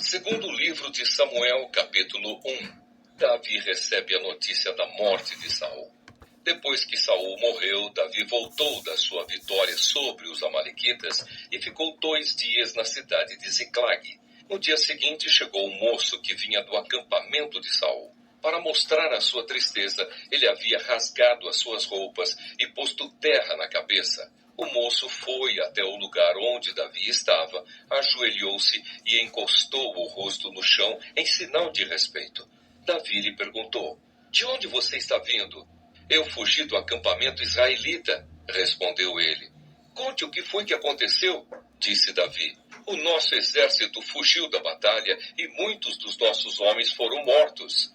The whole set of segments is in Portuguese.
Segundo o livro de Samuel, capítulo 1, Davi recebe a notícia da morte de Saul. Depois que Saul morreu, Davi voltou da sua vitória sobre os amalequitas e ficou 2 dias na cidade de Ziclag. No dia seguinte chegou um moço que vinha do acampamento de Saul. Para mostrar a sua tristeza, ele havia rasgado as suas roupas e posto terra na cabeça. O moço foi até o lugar onde Davi estava, ajoelhou-se e encostou o rosto no chão em sinal de respeito. Davi lhe perguntou: "De onde você está vindo?" "Eu fugi do acampamento israelita", respondeu ele. "Conte o que foi que aconteceu", disse Davi. "O nosso exército fugiu da batalha e muitos dos nossos homens foram mortos",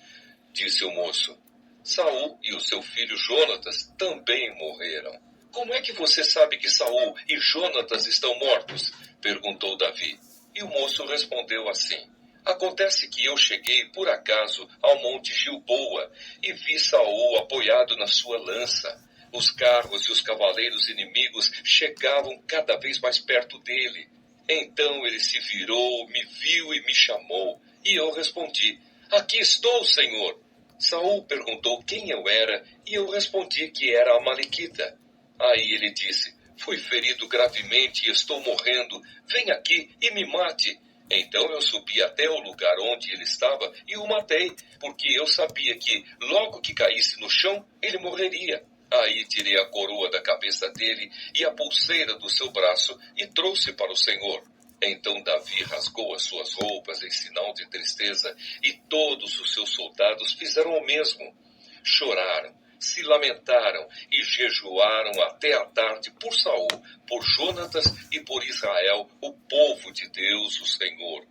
disse o moço. "Saul e o seu filho Jonatas também morreram." "Como é que você sabe que Saul e Jonatas estão mortos?" perguntou Davi. E o moço respondeu assim: "Acontece que eu cheguei por acaso ao monte Gilboa e vi Saul apoiado na sua lança. Os carros e os cavaleiros inimigos chegavam cada vez mais perto dele. Então ele se virou, me viu e me chamou. E eu respondi: 'Aqui estou, Senhor.' Saul perguntou quem eu era e eu respondi que era amalequita. Aí ele disse: 'Fui ferido gravemente e estou morrendo. Vem aqui e me mate.' Então eu subi até o lugar onde ele estava e o matei, porque eu sabia que, logo que caísse no chão, ele morreria. Aí tirei a coroa da cabeça dele e a pulseira do seu braço e trouxe para o Senhor. Então Davi rasgou as suas roupas em sinal de tristeza e todos os seus soldados fizeram o mesmo. Choraram, se lamentaram e jejuaram até a tarde por Saul, por Jonatas e por Israel, o povo de Deus, o Senhor,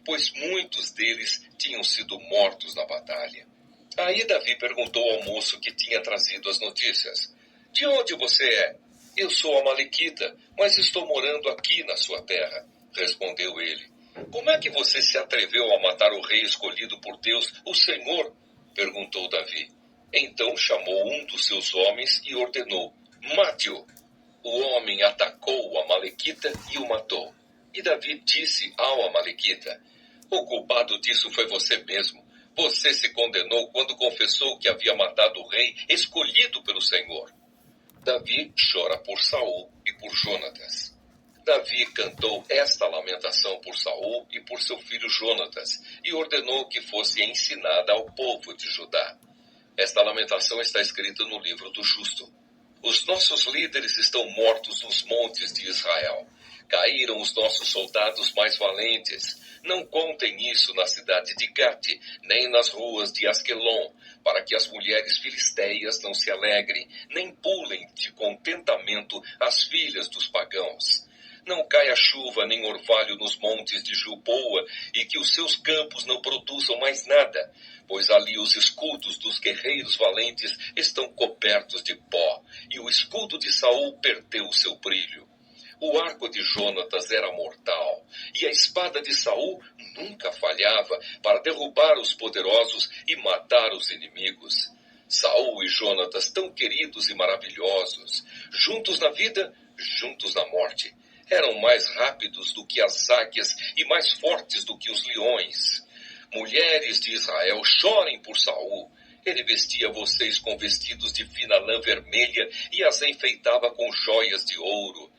pois muitos deles tinham sido mortos na batalha. Aí Davi perguntou ao moço que tinha trazido as notícias: "De onde você é?" "Eu sou amalequita, mas estou morando aqui na sua terra", respondeu ele. "Como é que você se atreveu a matar o rei escolhido por Deus, o Senhor?" perguntou Davi. Então chamou um dos seus homens e ordenou: "Mate-o." O homem atacou o amalequita e o matou. E Davi disse ao amalequita: "O culpado disso foi você mesmo. Você se condenou quando confessou que havia matado o rei escolhido pelo Senhor." Davi chora por Saul e por Jonatas. Davi cantou esta lamentação por Saul e por seu filho Jonatas e ordenou que fosse ensinada ao povo de Judá. Esta lamentação está escrita no livro do Justo. Os nossos líderes estão mortos nos montes de Israel. Caíram os nossos soldados mais valentes. Não contem isso na cidade de Gate, nem nas ruas de Asquelon, para que as mulheres filisteias não se alegrem, nem pulem de contentamento as filhas dos pagãos. Não caia chuva nem orvalho nos montes de Gilboa, e que os seus campos não produzam mais nada, pois ali os escudos dos guerreiros valentes estão cobertos de pó, e o escudo de Saul perdeu o seu brilho. O arco de Jonatas era mortal, e a espada de Saul nunca falhava para derrubar os poderosos e matar os inimigos. Saul e Jonatas, tão queridos e maravilhosos, juntos na vida, juntos na morte, eram mais rápidos do que as águias e mais fortes do que os leões. Mulheres de Israel, chorem por Saul. Ele vestia vocês com vestidos de fina lã vermelha e as enfeitava com joias de ouro.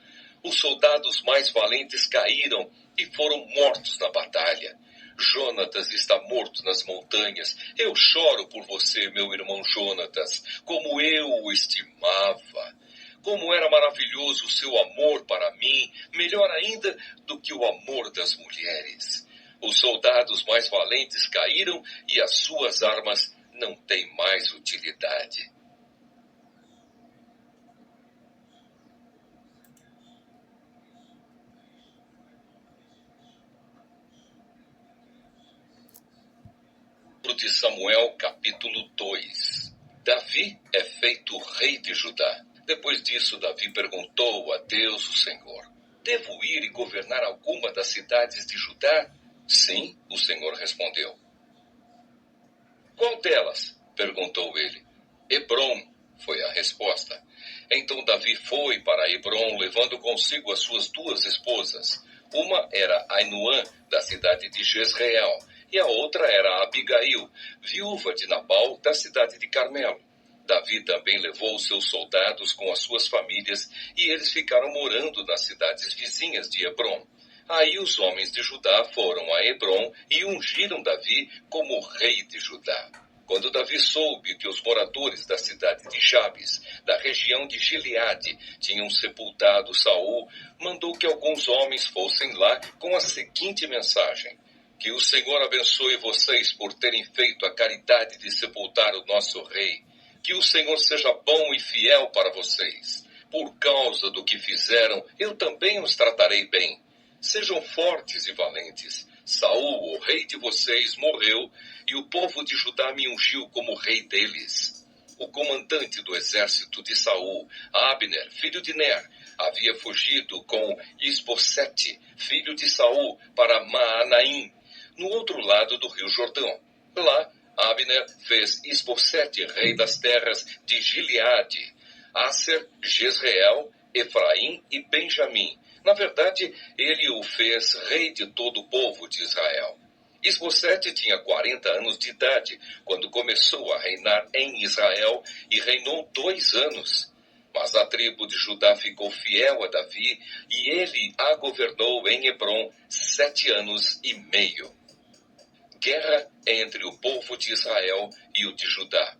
Os soldados mais valentes caíram e foram mortos na batalha. Jonatas está morto nas montanhas. Eu choro por você, meu irmão Jonatas, como eu o estimava. Como era maravilhoso o seu amor para mim, melhor ainda do que o amor das mulheres. Os soldados mais valentes caíram e as suas armas não têm mais utilidade. De Samuel, capítulo 2. Davi é feito rei de Judá. Depois disso, Davi perguntou a Deus, o Senhor: "Devo ir e governar alguma das cidades de Judá?" "Sim", o Senhor respondeu. "Qual delas?" perguntou ele. "Hebrom", foi a resposta. Então Davi foi para Hebrom, levando consigo as suas 2 esposas. Uma era Ainoã, da cidade de Jezreel, e a outra era Abigail, viúva de Nabal, da cidade de Carmelo. Davi também levou seus soldados com as suas famílias, e eles ficaram morando nas cidades vizinhas de Hebrom. Aí os homens de Judá foram a Hebrom e ungiram Davi como rei de Judá. Quando Davi soube que os moradores da cidade de Jabes, da região de Gileade, tinham sepultado Saul, mandou que alguns homens fossem lá com a seguinte mensagem: que o Senhor abençoe vocês por terem feito a caridade de sepultar o nosso rei. Que o Senhor seja bom e fiel para vocês. Por causa do que fizeram, eu também os tratarei bem. Sejam fortes e valentes. Saul, o rei de vocês, morreu, e o povo de Judá me ungiu como rei deles. O comandante do exército de Saul, Abner, filho de Ner, havia fugido com Isbosete, filho de Saul, para Maanaim, no outro lado do rio Jordão. Lá, Abner fez Isbosete rei das terras de Gileade, Aser, Jezreel, Efraim e Benjamim. Na verdade, ele o fez rei de todo o povo de Israel. Isbosete tinha 40 anos de idade quando começou a reinar em Israel e reinou 2 anos. Mas a tribo de Judá ficou fiel a Davi e ele a governou em Hebrom 7 anos e meio. Guerra entre o povo de Israel e o de Judá.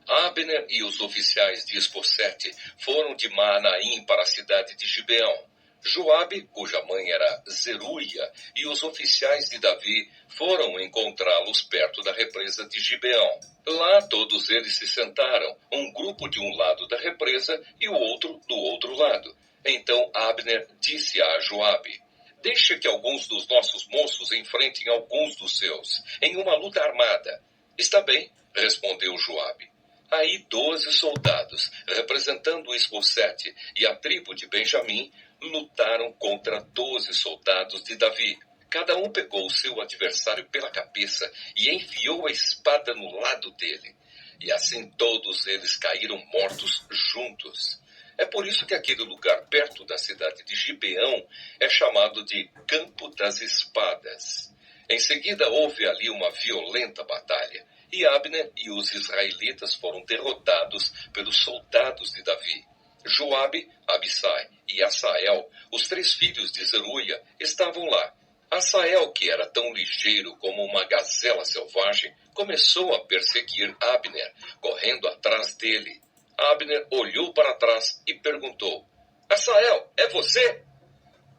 Abner e os oficiais de Isbosete foram de Maanaim para a cidade de Gibeão. Joabe, cuja mãe era Zeruia, e os oficiais de Davi foram encontrá-los perto da represa de Gibeão. Lá todos eles se sentaram, um grupo de um lado da represa e o outro do outro lado. Então Abner disse a Joabe: deixa que alguns dos nossos moços enfrentem alguns dos seus, em uma luta armada. Está bem, respondeu Joabe. Aí 12 soldados, representando Isbosete e a tribo de Benjamim, lutaram contra 12 soldados de Davi. Cada um pegou o seu adversário pela cabeça e enfiou a espada no lado dele. E assim todos eles caíram mortos juntos. É por isso que aquele lugar perto da cidade de Gibeão é chamado de Campo das Espadas. Em seguida houve ali uma violenta batalha, e Abner e os israelitas foram derrotados pelos soldados de Davi. Joabe, Abissai e Asael, os 3 filhos de Zeruia, estavam lá. Asael, que era tão ligeiro como uma gazela selvagem, começou a perseguir Abner, correndo atrás dele. Abner olhou para trás e perguntou: Asael, é você?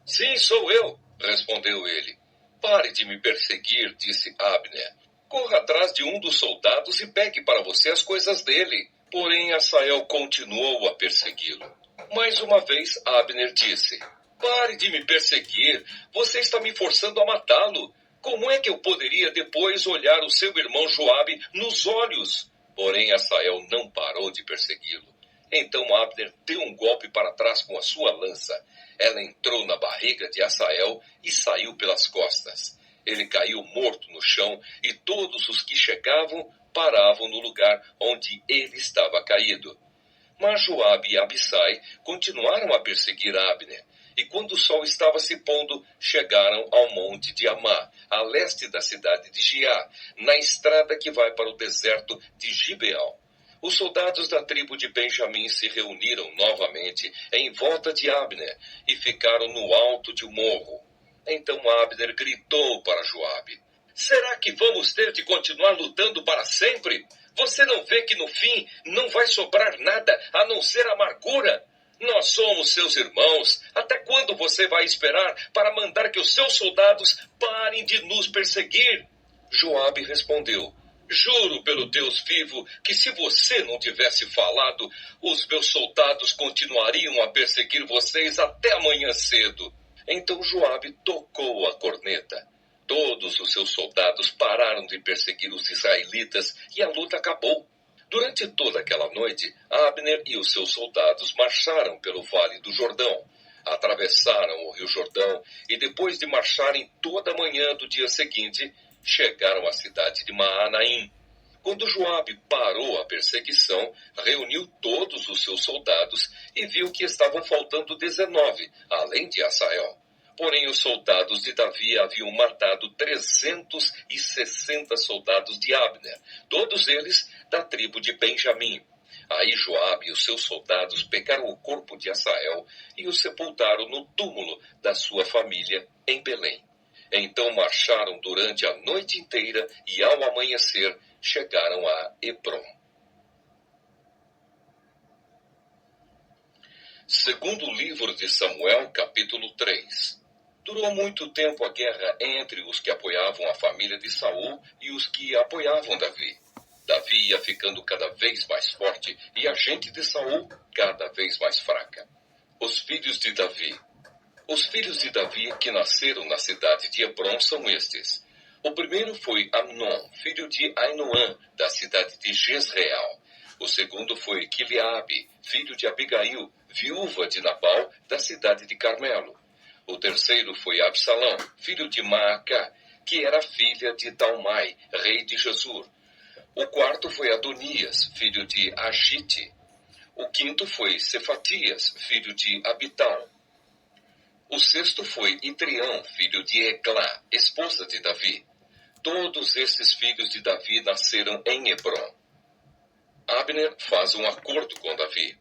Sim, sou eu, respondeu ele. Pare de me perseguir, disse Abner. Corra atrás de um dos soldados e pegue para você as coisas dele. Porém, Asael continuou a persegui-lo. Mais uma vez, Abner disse: pare de me perseguir, você está me forçando a matá-lo. Como é que eu poderia depois olhar o seu irmão Joabe nos olhos? Porém, Asael não parou de persegui-lo. Então Abner deu um golpe para trás com a sua lança. Ela entrou na barriga de Asael e saiu pelas costas. Ele caiu morto no chão e todos os que chegavam paravam no lugar onde ele estava caído. Mas Joabe e Abissai continuaram a perseguir Abner. E quando o sol estava se pondo, chegaram ao monte de Amá, a leste da cidade de Giá, na estrada que vai para o deserto de Gibeão. Os soldados da tribo de Benjamim se reuniram novamente em volta de Abner e ficaram no alto de um morro. Então Abner gritou para Joabe: será que vamos ter de continuar lutando para sempre? Você não vê que no fim não vai sobrar nada a não ser amargura? Nós somos seus irmãos. Até quando você vai esperar para mandar que os seus soldados parem de nos perseguir? Joabe respondeu: juro pelo Deus vivo que se você não tivesse falado, os meus soldados continuariam a perseguir vocês até amanhã cedo. Então Joabe tocou a corneta. Todos os seus soldados pararam de perseguir os israelitas e a luta acabou. Durante toda aquela noite, Abner e os seus soldados marcharam pelo vale do Jordão, atravessaram o rio Jordão e depois de marcharem toda a manhã do dia seguinte, chegaram à cidade de Maanaim. Quando Joabe parou a perseguição, reuniu todos os seus soldados e viu que estavam faltando 19, além de Asael. Porém, os soldados de Davi haviam matado 360 soldados de Abner, todos eles da tribo de Benjamim. Aí Joabe e os seus soldados pegaram o corpo de Asael e o sepultaram no túmulo da sua família em Belém. Então marcharam durante a noite inteira e ao amanhecer chegaram a Hebrom. Segundo livro de Samuel, capítulo 3. Durou muito tempo a guerra entre os que apoiavam a família de Saul e os que apoiavam Davi. Davi ia ficando cada vez mais forte e a gente de Saul cada vez mais fraca. Os filhos de Davi. Os filhos de Davi que nasceram na cidade de Hebrom são estes. O primeiro foi Amnon, filho de Ainoã, da cidade de Jezreel. O segundo foi Quileabe, filho de Abigail, viúva de Nabal, da cidade de Carmelo. O terceiro foi Absalão, filho de Maacá, que era filha de Talmai, rei de Gesur. O quarto foi Adonias, filho de Agite. O quinto foi Cefatias, filho de Abital. O sexto foi Itrião, filho de Eglá, esposa de Davi. Todos estes filhos de Davi nasceram em Hebrom. Abner faz um acordo com Davi.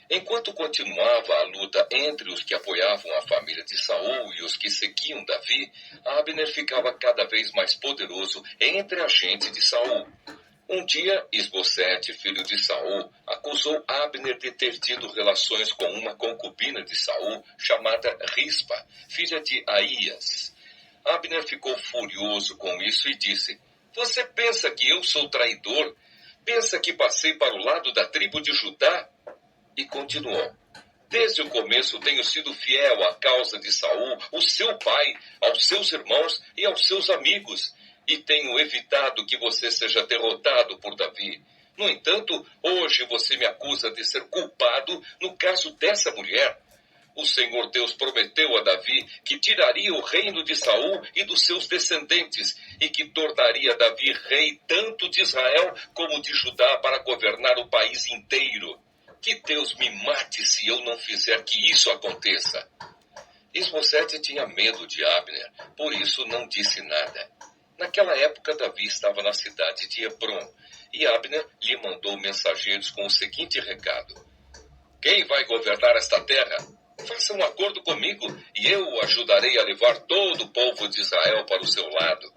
Enquanto continuava a luta entre os que apoiavam a família de Saul e os que seguiam Davi, Abner ficava cada vez mais poderoso entre a gente de Saul. Um dia, Isbosete, filho de Saul, acusou Abner de ter tido relações com uma concubina de Saul chamada Rispa, filha de Aías. Abner ficou furioso com isso e disse: "Você pensa que eu sou traidor? Pensa que passei para o lado da tribo de Judá?" E continuou: "Desde o começo tenho sido fiel à causa de Saul, o seu pai, aos seus irmãos e aos seus amigos, e tenho evitado que você seja derrotado por Davi. No entanto, hoje você me acusa de ser culpado no caso dessa mulher. O Senhor Deus prometeu a Davi que tiraria o reino de Saul e dos seus descendentes, e que tornaria Davi rei tanto de Israel como de Judá para governar o país inteiro. Que Deus me mate se eu não fizer que isso aconteça." Isbosete tinha medo de Abner, por isso não disse nada. Naquela época, Davi estava na cidade de Hebrom, e Abner lhe mandou mensageiros com o seguinte recado: "Quem vai governar esta terra? Faça um acordo comigo, e eu o ajudarei a levar todo o povo de Israel para o seu lado."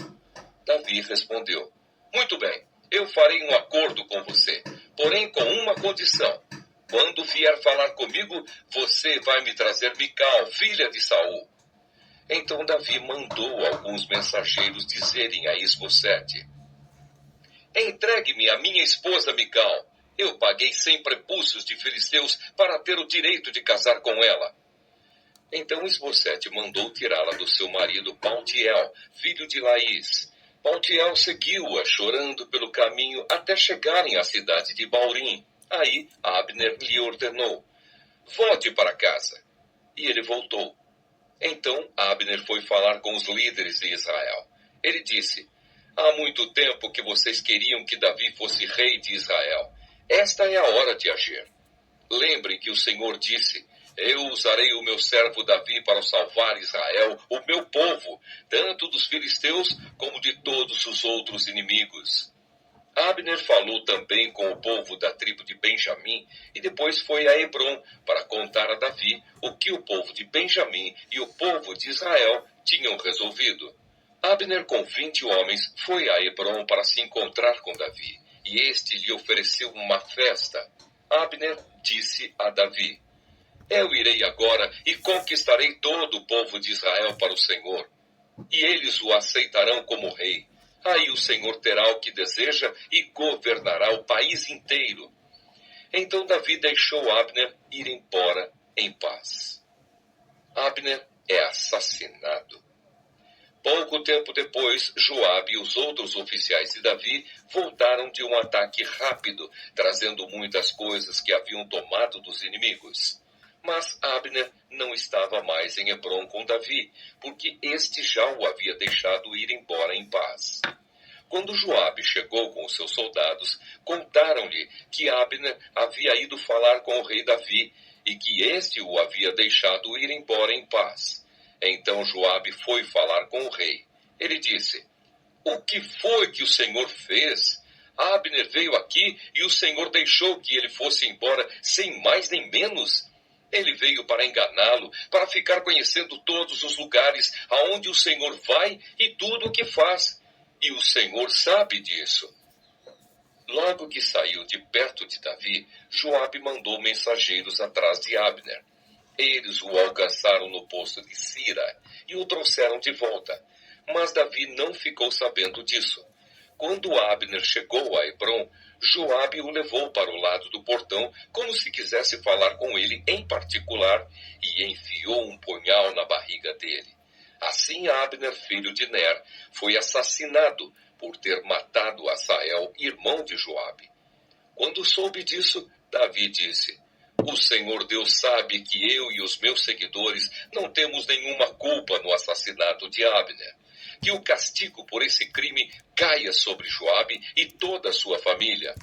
Davi respondeu: "Muito bem, eu farei um acordo com você, porém com uma condição. Quando vier falar comigo, você vai me trazer Mical, filha de Saul." Então Davi mandou alguns mensageiros dizerem a Isbosete: "Entregue-me a minha esposa Mical. Eu paguei 100 prepúcios de filisteus para ter o direito de casar com ela." Então Isbosete mandou tirá-la do seu marido Paltiel, filho de Laís. Paltiel seguiu-a chorando pelo caminho até chegarem à cidade de Baurim. Aí Abner lhe ordenou: "Volte para casa." E ele voltou. Então Abner foi falar com os líderes de Israel. Ele disse: "Há muito tempo que vocês queriam que Davi fosse rei de Israel. Esta é a hora de agir. Lembrem que o Senhor disse: eu usarei o meu servo Davi para salvar Israel, o meu povo, tanto dos filisteus como de todos os outros inimigos." Abner falou também com o povo da tribo de Benjamim e depois foi a Hebrom para contar a Davi o que o povo de Benjamim e o povo de Israel tinham resolvido. Abner, com 20 homens, foi a Hebrom para se encontrar com Davi, e este lhe ofereceu uma festa. Abner disse a Davi: "Eu irei agora e conquistarei todo o povo de Israel para o Senhor, e eles o aceitarão como rei. Aí o Senhor terá o que deseja e governará o país inteiro." Então Davi deixou Abner ir embora em paz. Abner é assassinado. Pouco tempo depois, Joabe e os outros oficiais de Davi voltaram de um ataque rápido, trazendo muitas coisas que haviam tomado dos inimigos. Mas Abner não estava mais em Hebrom com Davi, porque este já o havia deixado ir embora em paz. Quando Joabe chegou com os seus soldados, contaram-lhe que Abner havia ido falar com o rei Davi e que este o havia deixado ir embora em paz. Então Joabe foi falar com o rei. Ele disse: o que foi que o Senhor fez? Abner veio aqui e o Senhor deixou que ele fosse embora sem mais nem menos. Ele veio para enganá-lo, para ficar conhecendo todos os lugares aonde o Senhor vai e tudo o que faz. E o Senhor sabe disso. Logo que saiu de perto de Davi, Joabe mandou mensageiros atrás de Abner. Eles o alcançaram no poço de Sira e o trouxeram de volta. Mas Davi não ficou sabendo disso. Quando Abner chegou a Hebrom, Joabe o levou para o lado do portão, como se quisesse falar com ele em particular, e enfiou um punhal na barriga dele. Assim Abner, filho de Ner, foi assassinado por ter matado Asael, irmão de Joabe. Quando soube disso, Davi disse: o Senhor Deus sabe que eu e os meus seguidores não temos nenhuma culpa no assassinato de Abner. Que o castigo por esse crime caia sobre Joabe e toda a sua família.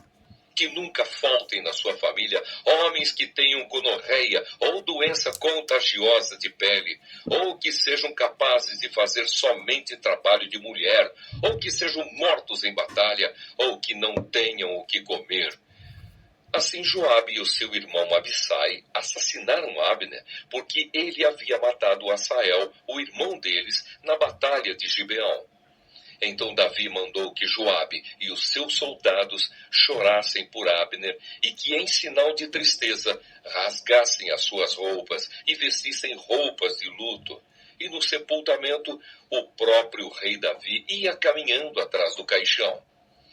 Que nunca faltem na sua família homens que tenham gonorreia ou doença contagiosa de pele, ou que sejam capazes de fazer somente trabalho de mulher, ou que sejam mortos em batalha, ou que não tenham o que comer. Assim Joabe e o seu irmão Abissai assassinaram Abner, porque ele havia matado Asael, o irmão deles, na batalha de Gibeão. Então Davi mandou que Joabe e os seus soldados chorassem por Abner e que, em sinal de tristeza, rasgassem as suas roupas e vestissem roupas de luto. E no sepultamento, o próprio rei Davi ia caminhando atrás do caixão.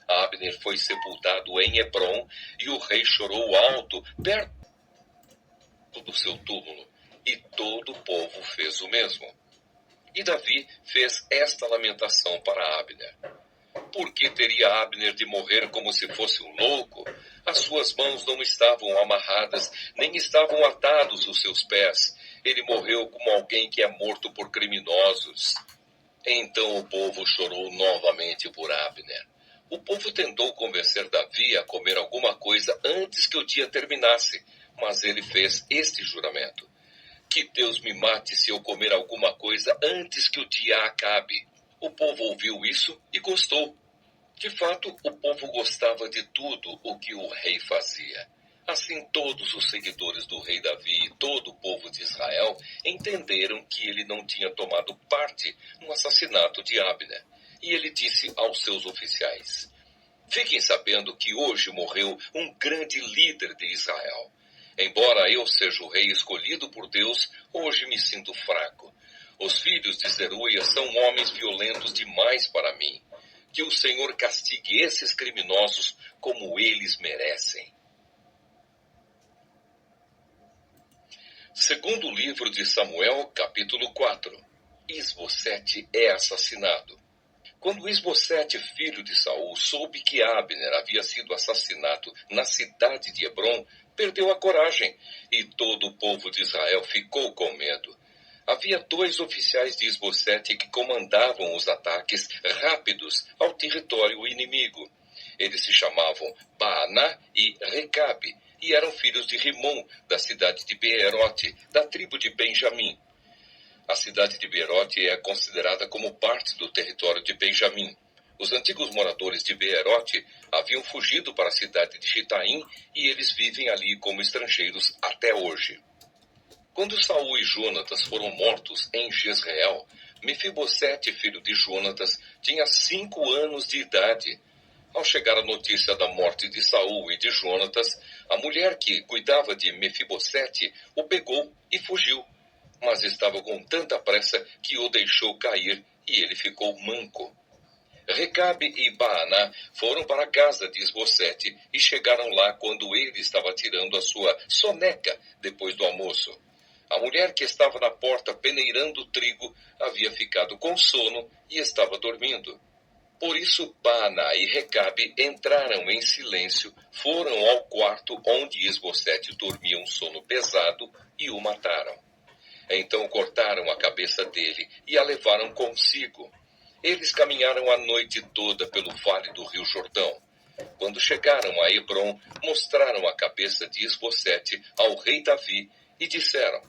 Abner foi sepultado em Hebrom e o rei chorou alto perto do seu túmulo, e todo o povo fez o mesmo. E Davi fez esta lamentação para Abner: por que teria Abner de morrer como se fosse um louco? As suas mãos não estavam amarradas, nem estavam atados os seus pés. Ele morreu como alguém que é morto por criminosos. Então o povo chorou novamente por Abner. O povo tentou convencer Davi a comer alguma coisa antes que o dia terminasse, mas ele fez este juramento: que Deus me mate se eu comer alguma coisa antes que o dia acabe. O povo ouviu isso e gostou. De fato, o povo gostava de tudo o que o rei fazia. Assim, todos os seguidores do rei Davi e todo o povo de Israel entenderam que ele não tinha tomado parte no assassinato de Abner. E ele disse aos seus oficiais: fiquem sabendo que hoje morreu um grande líder de Israel. Embora eu seja o rei escolhido por Deus, hoje me sinto fraco. Os filhos de Zeruia são homens violentos demais para mim. Que o Senhor castigue esses criminosos como eles merecem. Segundo livro de Samuel, capítulo 4. Isbosete é assassinado. Quando Isbosete, filho de Saul, soube que Abner havia sido assassinado na cidade de Hebrom, perdeu a coragem, e todo o povo de Israel ficou com medo. Havia 2 oficiais de Isbosete que comandavam os ataques rápidos ao território inimigo. Eles se chamavam Baaná e Recabe, e eram filhos de Rimom, da cidade de Beerote, da tribo de Benjamim. A cidade de Beerote é considerada como parte do território de Benjamim. Os antigos moradores de Beerote haviam fugido para a cidade de Gitaim e eles vivem ali como estrangeiros até hoje. Quando Saul e Jonatas foram mortos em Jezreel, Mefibosete, filho de Jonatas, tinha 5 anos de idade. Ao chegar a notícia da morte de Saul e de Jonatas, a mulher que cuidava de Mefibosete o pegou e fugiu. Mas estava com tanta pressa que o deixou cair e ele ficou manco. Recabe e Baaná foram para a casa de Isbosete e chegaram lá quando ele estava tirando a sua soneca depois do almoço. A mulher que estava na porta peneirando trigo havia ficado com sono e estava dormindo. Por isso Baaná e Recabe entraram em silêncio, foram ao quarto onde Isbosete dormia um sono pesado e o mataram. Então cortaram a cabeça dele e a levaram consigo. Eles caminharam a noite toda pelo vale do rio Jordão. Quando chegaram a Hebrom, mostraram a cabeça de Isbosete ao rei Davi e disseram: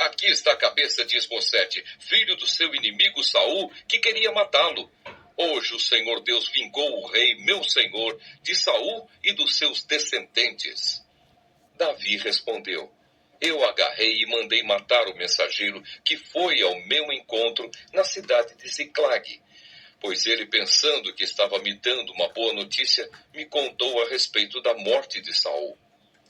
Aqui está a cabeça de Isbosete, filho do seu inimigo Saul, que queria matá-lo. Hoje o Senhor Deus vingou o rei, meu senhor, de Saul e dos seus descendentes. Davi respondeu: Eu agarrei e mandei matar o mensageiro que foi ao meu encontro na cidade de Ziclague, pois ele, pensando que estava me dando uma boa notícia, me contou a respeito da morte de Saul.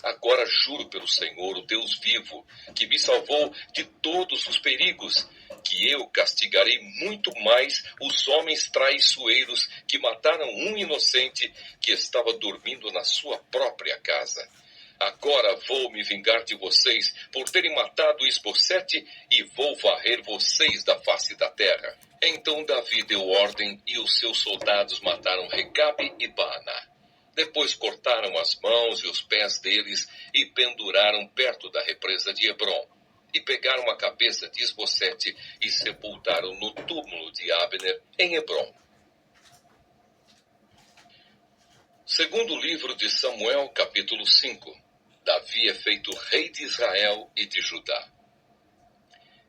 Agora juro pelo Senhor, o Deus vivo, que me salvou de todos os perigos, que eu castigarei muito mais os homens traiçoeiros que mataram um inocente que estava dormindo na sua própria casa. Agora vou me vingar de vocês por terem matado Isbosete e vou varrer vocês da face da terra. Então Davi deu ordem e os seus soldados mataram Recabe e Baana. Depois cortaram as mãos e os pés deles e penduraram perto da represa de Hebrom. E pegaram a cabeça de Isbosete e sepultaram no túmulo de Abner em Hebrom. Segundo livro de Samuel, capítulo 5. Davi é feito rei de Israel e de Judá.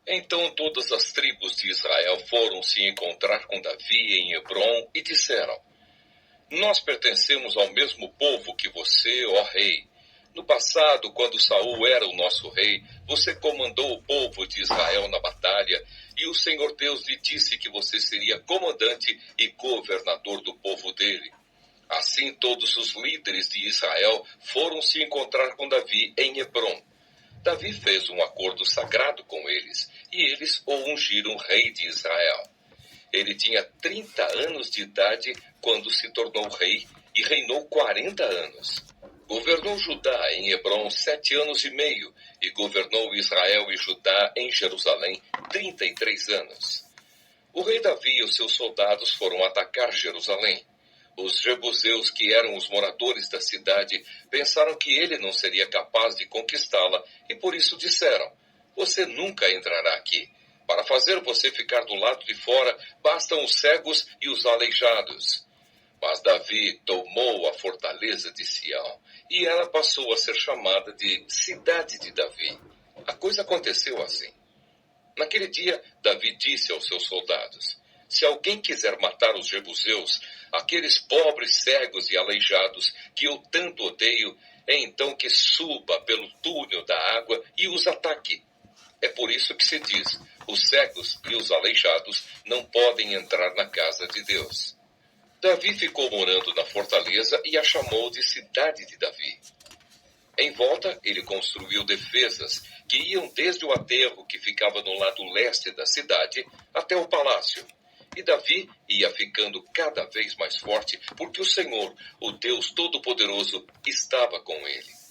Então todas as tribos de Israel foram se encontrar com Davi em Hebrom e disseram: Nós pertencemos ao mesmo povo que você, ó rei. No passado, quando Saul era o nosso rei, você comandou o povo de Israel na batalha, e o Senhor Deus lhe disse que você seria comandante e governador do povo dele. Assim, todos os líderes de Israel foram se encontrar com Davi em Hebrom. Davi fez um acordo sagrado com eles, e eles o ungiram rei de Israel. Ele tinha 30 anos de idade quando se tornou rei e reinou 40 anos. Governou Judá em Hebrom 7 anos e meio e governou Israel e Judá em Jerusalém 33 anos. O rei Davi e os seus soldados foram atacar Jerusalém. Os jebuseus, que eram os moradores da cidade, pensaram que ele não seria capaz de conquistá-la e por isso disseram: Você nunca entrará aqui. Para fazer você ficar do lado de fora, bastam os cegos e os aleijados. Mas Davi tomou a fortaleza de Sião, e ela passou a ser chamada de Cidade de Davi. A coisa aconteceu assim. Naquele dia, Davi disse aos seus soldados: Se alguém quiser matar os jebuseus, aqueles pobres cegos e aleijados que eu tanto odeio, é então que suba pelo túnel da água e os ataque. É por isso que se diz: os cegos e os aleijados não podem entrar na casa de Deus. Davi ficou morando na fortaleza e a chamou de Cidade de Davi. Em volta, ele construiu defesas que iam desde o aterro que ficava no lado leste da cidade até o palácio. E Davi ia ficando cada vez mais forte porque o Senhor, o Deus Todo-Poderoso, estava com ele.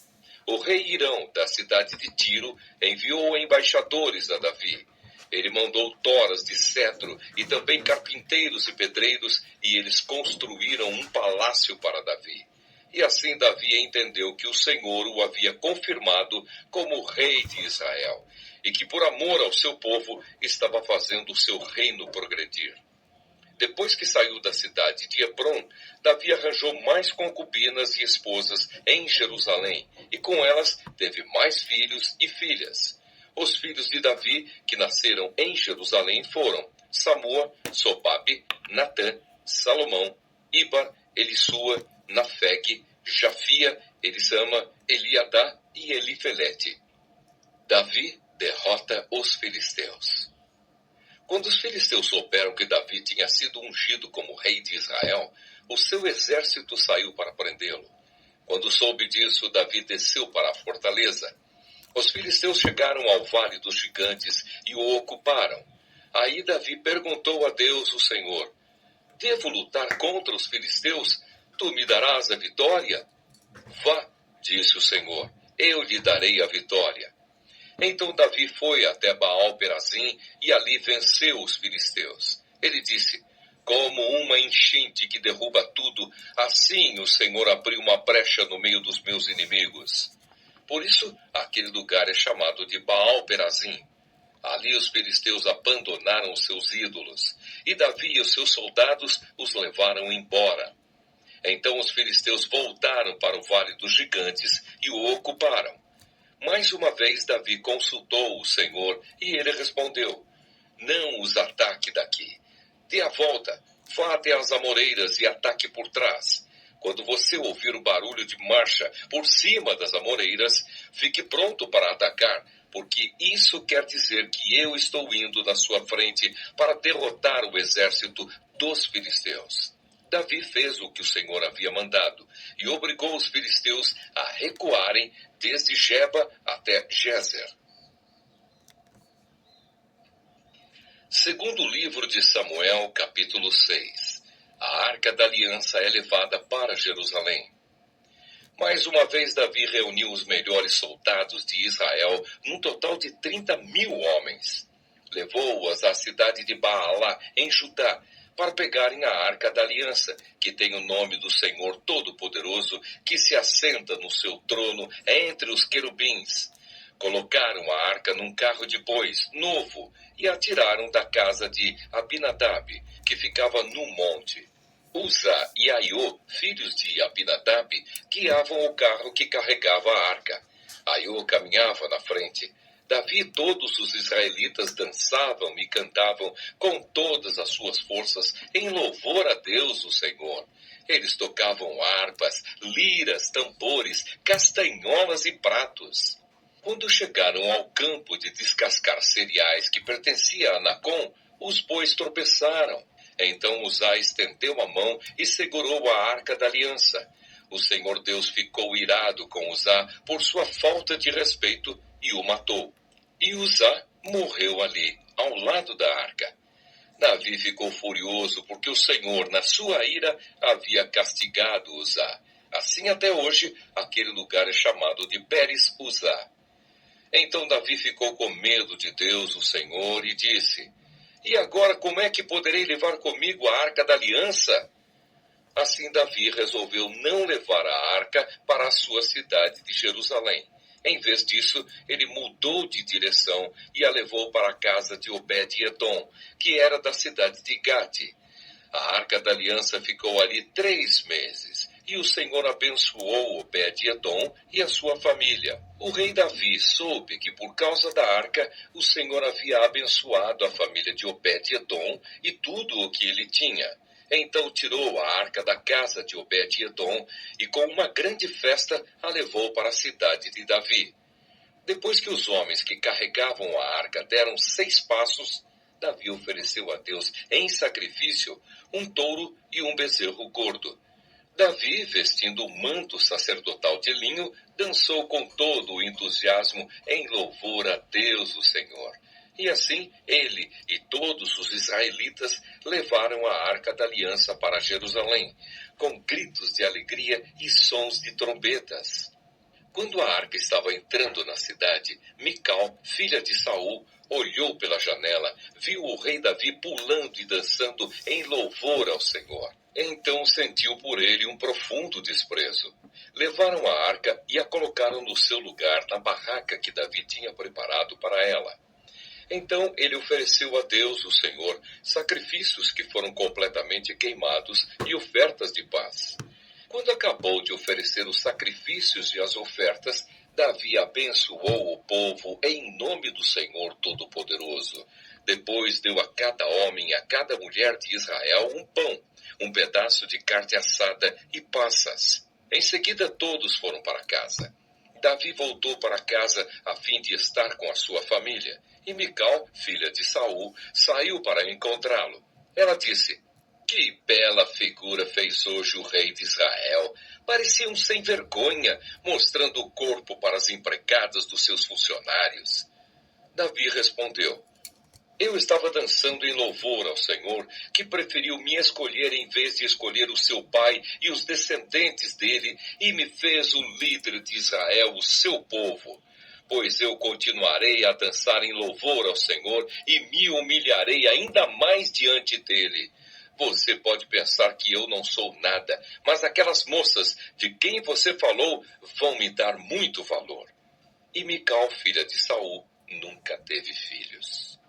O rei Hirão, da cidade de Tiro, enviou embaixadores a Davi. Ele mandou toras de cedro e também carpinteiros e pedreiros, e eles construíram um palácio para Davi. E assim Davi entendeu que o Senhor o havia confirmado como rei de Israel, e que por amor ao seu povo estava fazendo o seu reino progredir. Depois que saiu da cidade de Hebrom, Davi arranjou mais concubinas e esposas em Jerusalém, e com elas teve mais filhos e filhas. Os filhos de Davi, que nasceram em Jerusalém, foram Samua, Sobabe, Natã, Salomão, Ibar, Elisua, Nafeg, Jafia, Elisama, Eliadá e Elifelete. Davi derrota os filisteus. Quando os filisteus souberam que Davi tinha sido ungido como rei de Israel, o seu exército saiu para prendê-lo. Quando soube disso, Davi desceu para a fortaleza. Os filisteus chegaram ao Vale dos Gigantes e o ocuparam. Aí Davi perguntou a Deus, o Senhor: Devo lutar contra os filisteus? Tu me darás a vitória? Vá, disse o Senhor, eu lhe darei a vitória. Então Davi foi até Baal-Perazim e ali venceu os filisteus. Ele disse: Como uma enchente que derruba tudo, assim o Senhor abriu uma brecha no meio dos meus inimigos. Por isso, aquele lugar é chamado de Baal-Perazim. Ali os filisteus abandonaram os seus ídolos, e Davi e os seus soldados os levaram embora. Então os filisteus voltaram para o Vale dos Gigantes e o ocuparam. Mais uma vez Davi consultou o Senhor e ele respondeu: não os ataque daqui. Dê a volta, vá até as amoreiras e ataque por trás. Quando você ouvir o barulho de marcha por cima das amoreiras, fique pronto para atacar, porque isso quer dizer que eu estou indo na sua frente para derrotar o exército dos filisteus. Davi fez o que o Senhor havia mandado e obrigou os filisteus a recuarem desde Geba até Gézer. Segundo livro de Samuel, capítulo 6. A Arca da Aliança é levada para Jerusalém. Mais uma vez Davi reuniu os melhores soldados de Israel, num total de 30.000 homens. Levou-os à cidade de Baalá, em Judá, para pegarem a Arca da Aliança, que tem o nome do Senhor Todo-Poderoso, que se assenta no seu trono entre os querubins. Colocaram a arca num carro de bois novo e a tiraram da casa de Abinadab, que ficava no monte. Uza e Aiô, filhos de Abinadab, guiavam o carro que carregava a arca. Aiô caminhava na frente. Davi e todos os israelitas dançavam e cantavam com todas as suas forças em louvor a Deus, o Senhor. Eles tocavam harpas, liras, tambores, castanholas e pratos. Quando chegaram ao campo de descascar cereais que pertencia a Nacon, os bois tropeçaram. Então Uzá estendeu a mão e segurou a Arca da Aliança. O Senhor Deus ficou irado com Uzá por sua falta de respeito e o matou. E Uzá morreu ali, ao lado da arca. Davi ficou furioso porque o Senhor, na sua ira, havia castigado Uzá. Assim até hoje, aquele lugar é chamado de Pérez Uzá. Então Davi ficou com medo de Deus, o Senhor, e disse: e agora como é que poderei levar comigo a Arca da Aliança? Assim Davi resolveu não levar a arca para a sua cidade de Jerusalém. Em vez disso, ele mudou de direção e a levou para a casa de Obed-Edom, que era da cidade de Gate. A Arca da Aliança ficou ali 3 meses, e o Senhor abençoou Obed-Edom e a sua família. O rei Davi soube que por causa da arca, o Senhor havia abençoado a família de Obed-Edom e tudo o que ele tinha. Então tirou a arca da casa de Obed-Edom e com uma grande festa a levou para a cidade de Davi. Depois que os homens que carregavam a arca deram 6 passos, Davi ofereceu a Deus em sacrifício um touro e um bezerro gordo. Davi, vestindo o manto sacerdotal de linho, dançou com todo o entusiasmo em louvor a Deus, o Senhor. E assim, ele e todos os israelitas levaram a Arca da Aliança para Jerusalém, com gritos de alegria e sons de trombetas. Quando a arca estava entrando na cidade, Mical, filha de Saul, olhou pela janela, viu o rei Davi pulando e dançando em louvor ao Senhor. Então sentiu por ele um profundo desprezo. Levaram a arca e a colocaram no seu lugar na barraca que Davi tinha preparado para ela. Então ele ofereceu a Deus, o Senhor, sacrifícios que foram completamente queimados e ofertas de paz. Quando acabou de oferecer os sacrifícios e as ofertas, Davi abençoou o povo em nome do Senhor Todo-Poderoso. Depois deu a cada homem e a cada mulher de Israel um pão, um pedaço de carne assada e passas. Em seguida todos foram para casa. Davi voltou para casa a fim de estar com a sua família, e Mical, filha de Saul, saiu para encontrá-lo. Ela disse: que bela figura fez hoje o rei de Israel. Parecia um sem vergonha, mostrando o corpo para as empregadas dos seus funcionários. Davi respondeu: eu estava dançando em louvor ao Senhor, que preferiu me escolher em vez de escolher o seu pai e os descendentes dele, e me fez o líder de Israel, o seu povo. Pois eu continuarei a dançar em louvor ao Senhor e me humilharei ainda mais diante dele. Você pode pensar que eu não sou nada, mas aquelas moças de quem você falou vão me dar muito valor. E Mical, filha de Saul, nunca teve filhos.